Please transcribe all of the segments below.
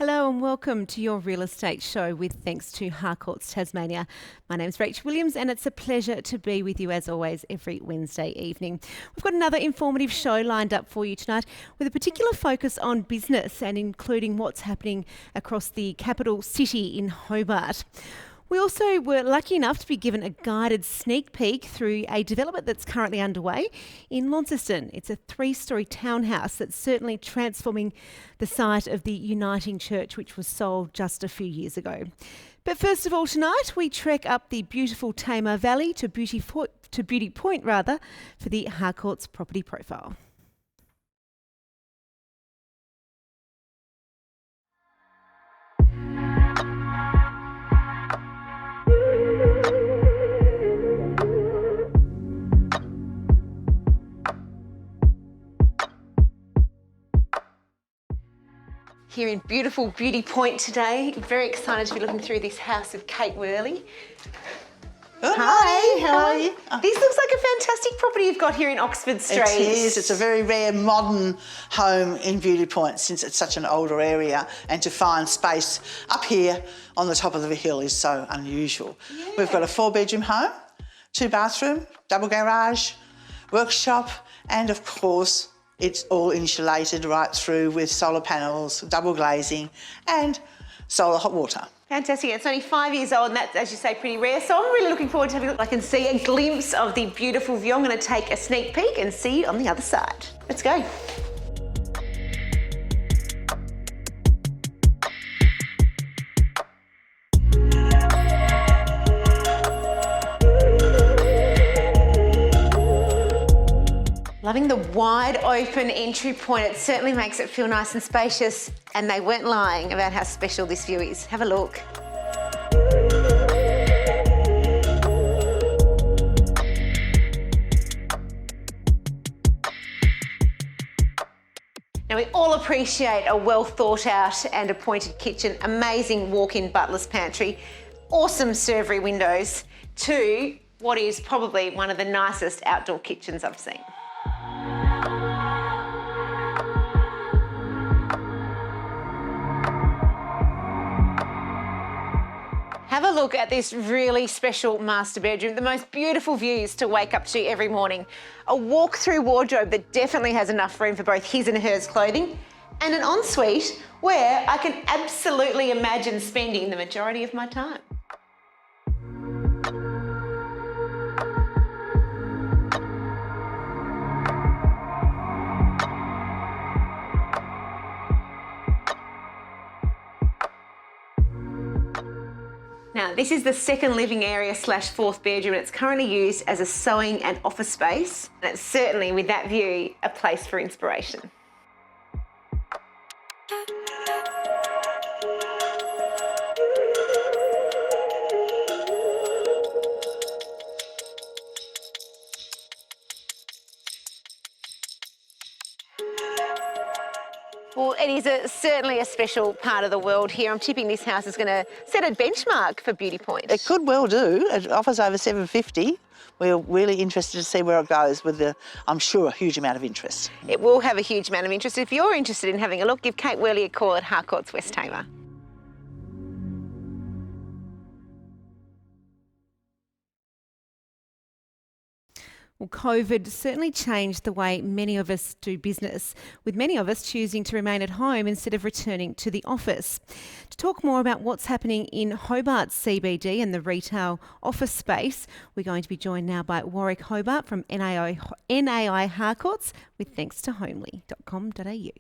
Hello and welcome to your real estate show with thanks to Harcourts Tasmania. My name's Rachel Williams and it's a pleasure to be with you as always every Wednesday evening. We've got another informative show lined up for you tonight with a particular focus on business and including what's happening across the capital city in Hobart. We also were lucky enough to be given a guided sneak peek through a development that's currently underway in Launceston. It's a 3-storey townhouse that's certainly transforming the site of the Uniting Church, which was sold just a few years ago. But first of all, tonight we trek up the beautiful Tamar Valley to Beauty Point for the Harcourts property profile. Here in beautiful Beauty Point today. Very excited to be looking through this house with Kate Worley. Hi, how are you? This looks like a fantastic property you've got here in Oxford Street. It is. It's a very rare modern home in Beauty Point since it's such an older area, and to find space up here on the top of the hill is so unusual. Yeah. We've got a 4-bedroom home, 2-bathroom, double garage, workshop, and of course it's all insulated right through with solar panels, double glazing and solar hot water. Fantastic. It's only 5 years old and that's, as you say, pretty rare. So I'm really looking forward to having a look. I can see a glimpse of the beautiful view. I'm going to take a sneak peek and see you on the other side. Let's go. Loving the wide open entry point. It certainly makes it feel nice and spacious, and they weren't lying about how special this view is. Have a look. Now we all appreciate a well thought out and appointed kitchen, amazing walk-in butler's pantry, awesome servery windows to what is probably one of the nicest outdoor kitchens I've seen. Have a look at this really special master bedroom. The most beautiful views to wake up to every morning. A walk-through wardrobe that definitely has enough room for both his and hers clothing, and an ensuite where I can absolutely imagine spending the majority of my time. Now, this is the second living area / 4th bedroom. It's currently used as a sewing and office space. And it's certainly, with that view, a place for inspiration. Well, it is certainly a special part of the world here. I'm tipping this house is going to set a benchmark for Beauty Point. It could well do. It offers over $750. We're really interested to see where it goes with I'm sure, a huge amount of interest. It will have a huge amount of interest. If you're interested in having a look, give Kate Worley a call at Harcourts West Tamar. Well, COVID certainly changed the way many of us do business, with many of us choosing to remain at home instead of returning to the office. To talk more about what's happening in Hobart's CBD and the retail office space, we're going to be joined now by Warwick Holt from NAI Harcourts with thanks to homely.com.au.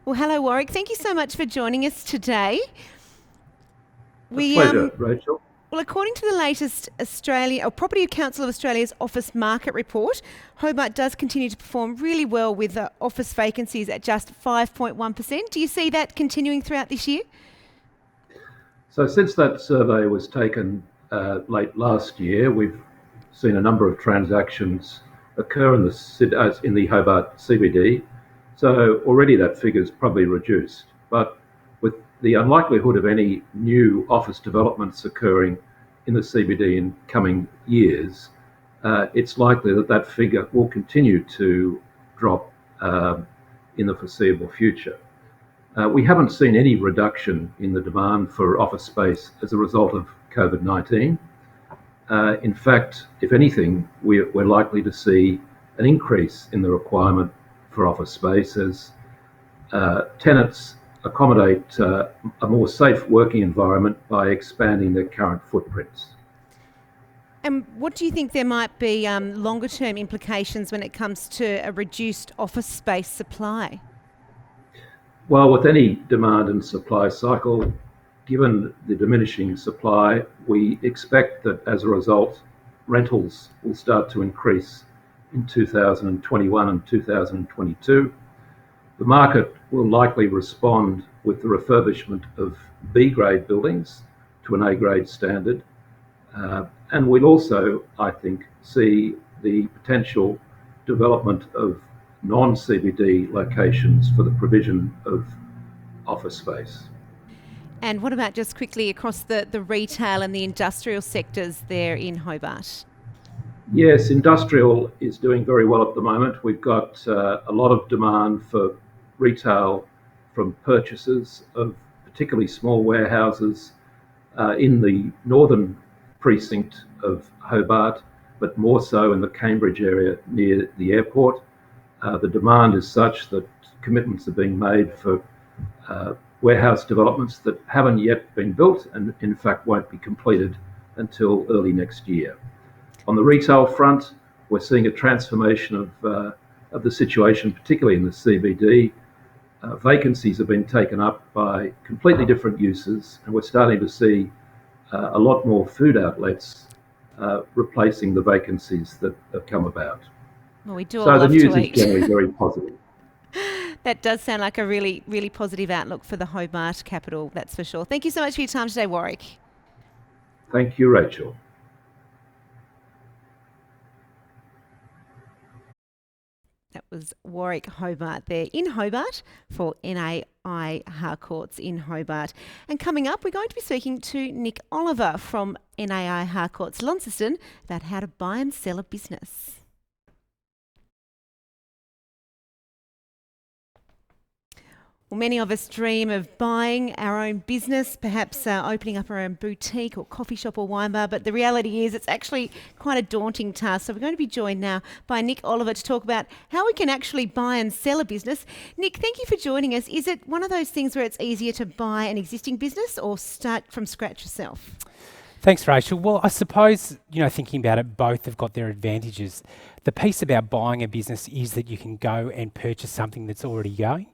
Well, hello, Warwick. Thank you so much for joining us today. Pleasure, Rachel. Well, according to the latest Property Council of Australia's office market report, Hobart does continue to perform really well with office vacancies at just 5.1%. Do you see that continuing throughout this year? So since that survey was taken late last year, we've seen a number of transactions occur in the Hobart CBD. So already that figure's probably reduced. But with the unlikelihood of any new office developments occurring in the CBD in coming years, it's likely that that figure will continue to drop in the foreseeable future. We haven't seen any reduction in the demand for office space as a result of COVID-19. In fact, if anything, we're likely to see an increase in the requirement for office space as tenants accommodate a more safe working environment by expanding their current footprints. And what do you think there might be longer term implications when it comes to a reduced office space supply? Well, with any demand and supply cycle, given the diminishing supply, we expect that as a result, rentals will start to increase in 2021 and 2022. The market will likely respond with the refurbishment of B-grade buildings to an A-grade standard. And we'll also, I think, see the potential development of non-CBD locations for the provision of office space. And what about just quickly across the retail and the industrial sectors there in Hobart? Yes, industrial is doing very well at the moment. We've got a lot of demand for retail from purchasers of particularly small warehouses in the northern precinct of Hobart, but more so in the Cambridge area near the airport. The demand is such that commitments are being made for warehouse developments that haven't yet been built and in fact won't be completed until early next year. On the retail front, we're seeing a transformation of the situation, particularly in the CBD. Vacancies have been taken up by completely different uses, and we're starting to see a lot more food outlets replacing the vacancies that have come about. Well, we do all So the love news to is eat. generally very positive. That does sound like a really, really positive outlook for the Hobart capital, that's for sure. Thank you so much for your time today, Warwick. Thank you, Rachel. That was Warwick Hobart there in Hobart for NAI Harcourts in Hobart. And coming up, we're going to be speaking to Nick Oliver from NAI Harcourts Launceston about how to buy and sell a business. Well, many of us dream of buying our own business, perhaps opening up our own boutique or coffee shop or wine bar, but the reality is it's actually quite a daunting task. So we're going to be joined now by Nick Oliver to talk about how we can actually buy and sell a business. Nick, thank you for joining us. Is it one of those things where it's easier to buy an existing business or start from scratch yourself? Thanks, Rachel. Well, I suppose, thinking about it, both have got their advantages. The piece about buying a business is that you can go and purchase something that's already going.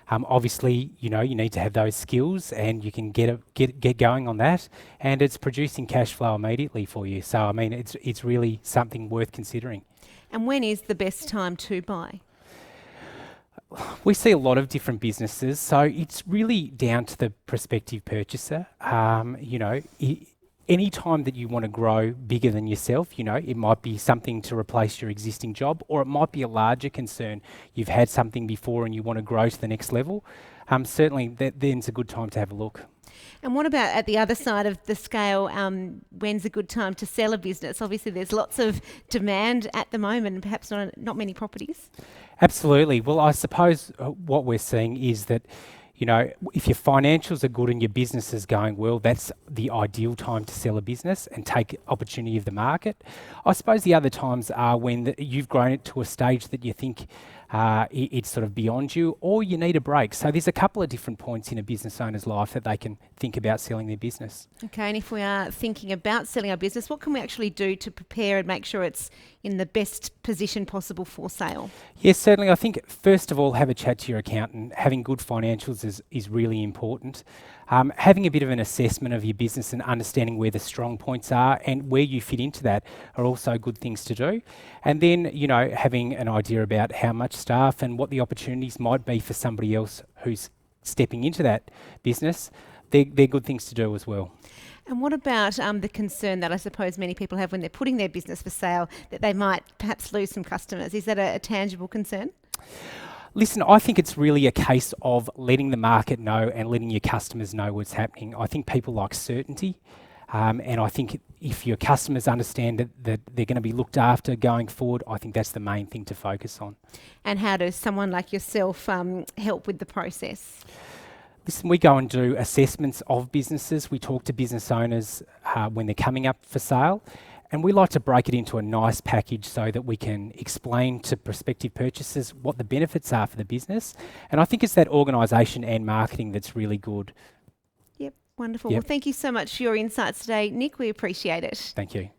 Obviously, you need to have those skills and you can get going on that, and it's producing cash flow immediately for you. So, I mean, it's really something worth considering. And when is the best time to buy? We see a lot of different businesses, so it's really down to the prospective purchaser. Any time that you want to grow bigger than yourself, it might be something to replace your existing job, or it might be a larger concern. You've had something before and you want to grow to the next level. Certainly, then's a good time to have a look. And what about at the other side of the scale, when's a good time to sell a business? Obviously, there's lots of demand at the moment and perhaps not many properties. Absolutely. Well, I suppose what we're seeing is that if your financials are good and your business is going well, that's the ideal time to sell a business and take opportunity of the market. I suppose the other times are when you've grown it to a stage that you think it's sort of beyond you, or you need a break. So there's a couple of different points in a business owner's life that they can think about selling their business. Okay, and if we are thinking about selling our business, what can we actually do to prepare and make sure it's in the best position possible for sale? Yes, certainly. I think first of all, have a chat to your accountant. Having good financials is really important. Having a bit of an assessment of your business and understanding where the strong points are and where you fit into that are also good things to do. And then, having an idea about how much staff and what the opportunities might be for somebody else who's stepping into that business, they're good things to do as well. And what about the concern that I suppose many people have when they're putting their business for sale, that they might perhaps lose some customers? Is that a tangible concern? Listen, I think it's really a case of letting the market know and letting your customers know what's happening. I think people like certainty. And I think if your customers understand that they're going to be looked after going forward, I think that's the main thing to focus on. And how does someone like yourself help with the process? Listen, we go and do assessments of businesses. We talk to business owners when they're coming up for sale, and we like to break it into a nice package so that we can explain to prospective purchasers what the benefits are for the business. And I think it's that organisation and marketing that's really good. Yep, wonderful. Yep. Well, thank you so much for your insights today, Nick. We appreciate it. Thank you.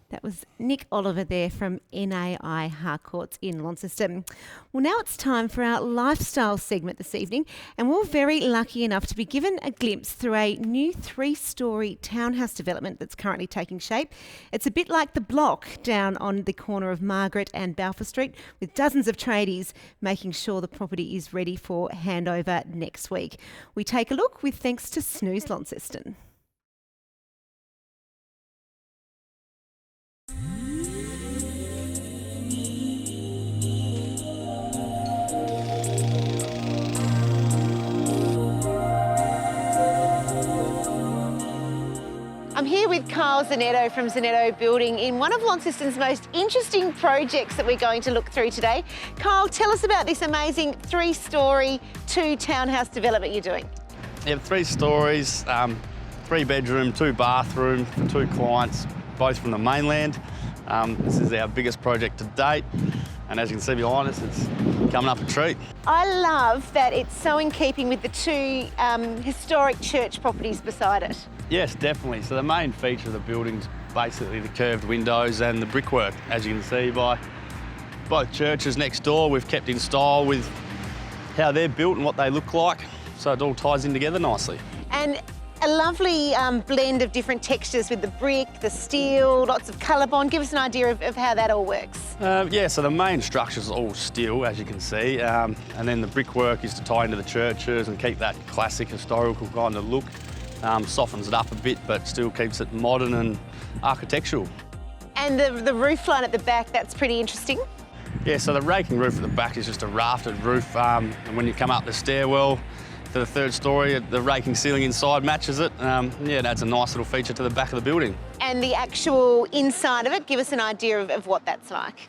That was Nick Oliver there from NAI Harcourts in Launceston. Well, now it's time for our lifestyle segment this evening, and we're very lucky enough to be given a glimpse through a new 3-storey townhouse development that's currently taking shape. It's a bit like the block down on the corner of Margaret and Balfour Street, with dozens of tradies making sure the property is ready for handover next week. We take a look with thanks to Snooze Launceston. I'm here with Carl Zanetto from Zanetto Building in one of Launceston's most interesting projects that we're going to look through today. Carl, tell us about this amazing 3-storey, 2-townhouse development you're doing. Yeah, 3 stories, 3-bedroom, 2-bathroom for 2 clients, both from the mainland. This is our biggest project to date, and as you can see behind us, it's coming up a treat. I love that it's so in keeping with the 2 historic church properties beside it. Yes, definitely. So the main feature of the building's basically the curved windows and the brickwork. As you can see by both churches next door, we've kept in style with how they're built and what they look like, so it all ties in together nicely. And a lovely blend of different textures with the brick, the steel, lots of colour bond. Give us an idea of how that all works. Yeah, so the main structure's all steel, as you can see, and then the brickwork is to tie into the churches and keep that classic historical kind of look. Softens it up a bit, but still keeps it modern and architectural. And the roof line at the back, that's pretty interesting. Yeah, so the raking roof at the back is just a raftered roof, and when you come up the stairwell to the 3rd story, the raking ceiling inside matches it. Yeah, it adds a nice little feature to the back of the building. And the actual inside of it, give us an idea of what that's like.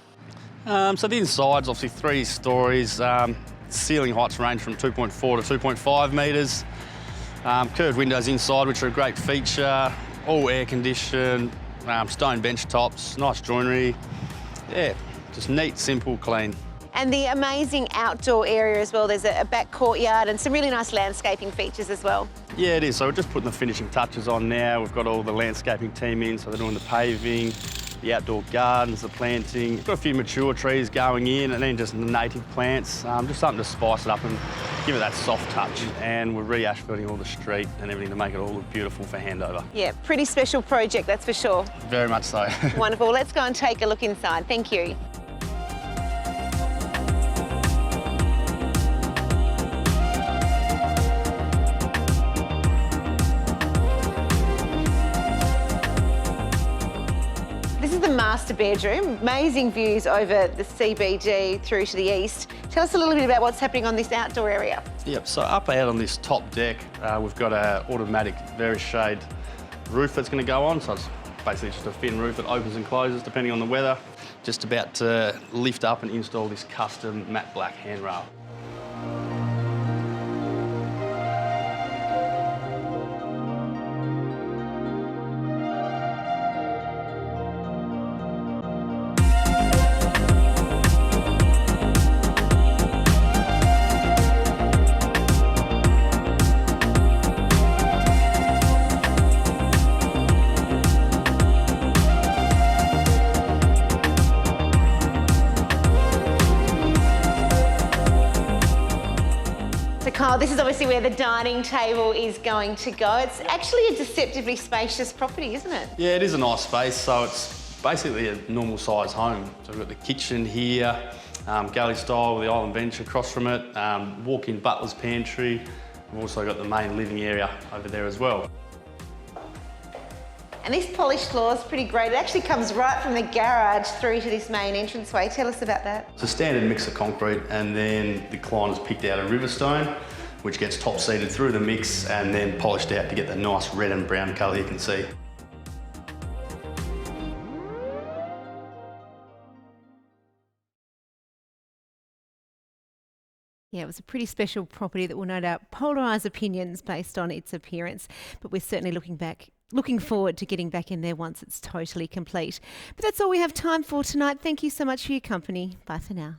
So the inside's obviously 3 stories. Ceiling heights range from 2.4 to 2.5 metres. Curved windows inside, which are a great feature. All air conditioned, stone bench tops, nice joinery. Yeah, just neat, simple, clean. And the amazing outdoor area as well. There's a back courtyard and some really nice landscaping features as well. Yeah, it is. So we're just putting the finishing touches on now. We've got all the landscaping team in, so they're doing the paving, the outdoor gardens, the planting. We've got a few mature trees going in and then just the native plants. Just something to spice it up and give it that soft touch. And we're re-asphalting all the street and everything to make it all look beautiful for handover. Yeah, pretty special project, that's for sure. Very much so. Wonderful. Let's go and take a look inside. Thank you. This is the master bedroom. Amazing views over the CBD through to the east. Tell us a little bit about what's happening on this outdoor area. Yep, so up out on this top deck, we've got an automatic Verishade roof that's going to go on. So it's basically just a thin roof that opens and closes depending on the weather. Just about to lift up and install this custom matte black handrail. Carl, this is obviously where the dining table is going to go. It's actually a deceptively spacious property, isn't it? Yeah, it is a nice space. So it's basically a normal size home. So we've got the kitchen here, galley style with the island bench across from it, walk-in butler's pantry. We've also got the main living area over there as well. And this polished floor is pretty great. It actually comes right from the garage through to this main entranceway. Tell us about that. It's a standard mix of concrete, and then the client has picked out a riverstone, which gets top seeded through the mix and then polished out to get the nice red and brown colour you can see. Yeah, it was a pretty special property that will no doubt polarise opinions based on its appearance, but we're certainly looking forward to getting back in there once it's totally complete. But that's all we have time for tonight. Thank you so much for your company. Bye for now.